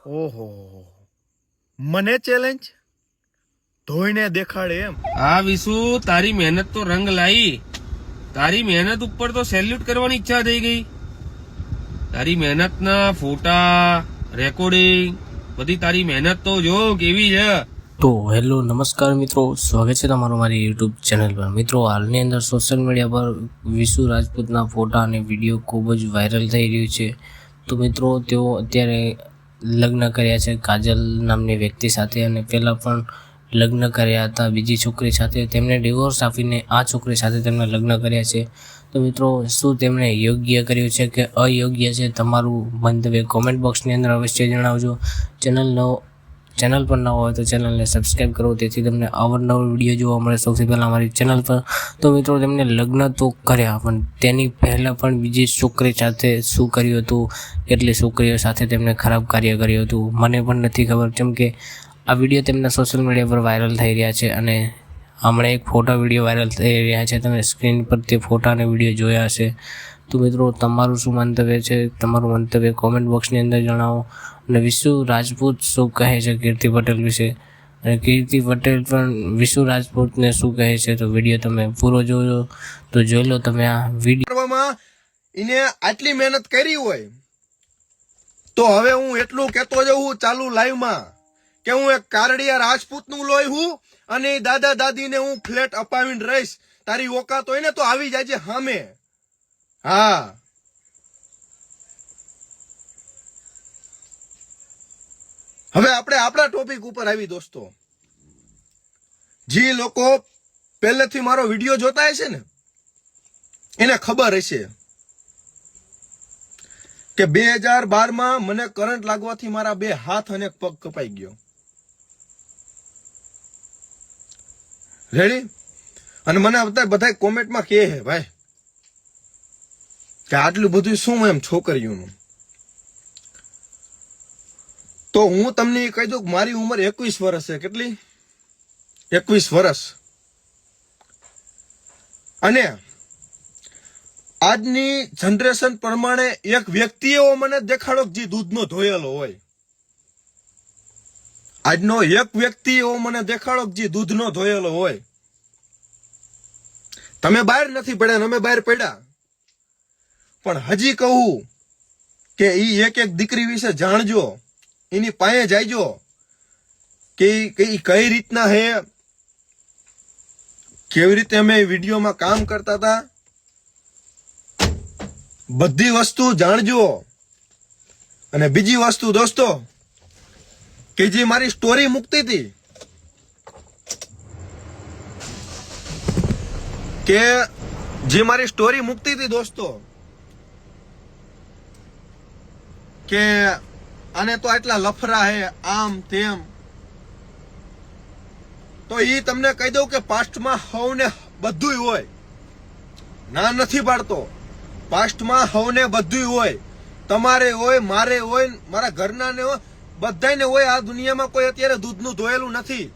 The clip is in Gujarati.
ઓહો, મને ચેલેન્જ ધોઈને દેખાડે એમ? હા વિશુ, તારી મહેનત તો રંગ લાવી. તારી મહેનત ઉપર તો સેલ્યુટ કરવાની ઈચ્છા થઈ ગઈ. તારી મહેનતના ફોટા, રેકોર્ડિંગ, બધી તારી મહેનત તો જો કેવી છે. તો હેલો નમસ્કાર મિત્રો, સ્વાગત છે તમારું મારી યુટ્યુબ ચેનલ પર. મિત્રો, હાલની અંદર સોશિયલ મીડિયા પર વિશુ રાજપૂતના ફોટા અને વિડીયો ખૂબ જ વાયરલ થઈ રહ્યું છે. તો મિત્રો, તેઓ અત્યારે લગ્ન કર્યા છે કાજલ નામની વ્યક્તિ સાથે, અને પહેલાં પણ લગ્ન કર્યા હતા બીજી છોકરી સાથે. તેમને ડિવોર્સ આપીને આ છોકરી સાથે તેમણે લગ્ન કર્યા છે. તો મિત્રો, શું તેમણે યોગ્ય કર્યું છે કે અયોગ્ય છે? તમારું મંતવ્ય કોમેન્ટ બોક્સની અંદર અવશ્ય જણાવજો. ચેનલ પર ન હોય તો ચેનલને સબસ્ક્રાઈબ કરો, તેથી તમને અવારનવાર વિડીયો જોવા મળે સૌથી પહેલાં અમારી ચેનલ પર. તો મિત્રો, તેમને લગ્ન તો કર્યા, પણ તેની પહેલાં પણ બીજી છોકરી સાથે શું કર્યું હતું, કેટલી છોકરીઓ સાથે તેમણે ખરાબ કાર્ય કર્યું હતું, મને પણ નથી ખબર. કેમ કે આ વિડીયો તેમના સોશિયલ મીડિયા પર વાયરલ થઈ રહ્યા છે, અને હમણાં એક ફોટા વિડીયો વાયરલ થઈ રહ્યા છે. તમે સ્ક્રીન પર તે ફોટા અને વિડીયો જોયા હશે. તો મિત્રો, તમારું શું મંતવ્ય છે? તમારું મંતવ્ય કોમેન્ટ બોક્સની અંદર જણાવો. અને વિશુ રાજપૂત શું કહે છે કીર્તિ પટેલ વિશે, અને કીર્તિ પટેલ પણ વિશુ રાજપૂતને શું કહે છે? તો વિડીયો તમે પૂરો જોજો. તો જોઈ લો તમે આ વિડીયો. એને આટલી મહેનત કરી હોય તો હવે હું એટલું કહેતો જઉં ચાલુ લાઈવમાં કે હું એક કારડિયા રાજપૂતનું લોહી હું, અને દાદા દાદીને હું ફ્લેટ અપાવીને રહીશ. તારી ઓકાત હોય ને તો આવી જાજે સામે. હા, હવે આપણે આપણા ટોપિક ઉપર આવી દોસ્તો. જે લોકો પહેલેથી મારો વિડીયો જોતા હશે ને એને ખબર હશે કે 2012માં મને કરંટ લાગવાથી મારા 2 હાથ અને એક પગ કપાઈ ગયો. રેડી? અને મને બધા કોમેન્ટમાં કહે છે ભાઈ કે આટલું બધું શું એમ છોકરીઓનું. તો હું તમને કહી દઉં કે મારી ઉંમર 21 વર્ષ છે. કેટલી? 21 વર્ષ. અને આજની જનરેશન પ્રમાણે એક વ્યક્તિ એવો મને દેખાડો જે દૂધનો ધોયેલો હોય. આજનો એક વ્યક્તિ એવો મને દેખાડો જે દૂધનો ધોયેલો હોય. તમે બહાર નથી પડ્યા ને અમે બહાર પડ્યા, પણ હજી કહું કે ઈ એક દીકરી વિશે જાણજો, એની પાસે જાયજો કે કઈ રીતના હે, કેવી રીતે અમે વિડીયોમાં કામ કરતા હતા, બધી વસ્તુ જાણજો. અને બીજી વસ્તુ દોસ્તો, કે જે મારી સ્ટોરી મૂકતી હતી દોસ્તો, કે આને તો આટલા લફરા હે આમ તેમ, તો ઈ તમને કહી દઉં કે પાસ્ટમાં હવને બધું હોય. ના નથી પાડતો, પાસ્ટમાં હવને બધું હોય. તમારે હોય, મારે હોય, મારા ઘરના ને હોય, બધાને હોય. આ દુનિયામાં કોઈ અત્યારે દૂધનું ધોયેલું નથી.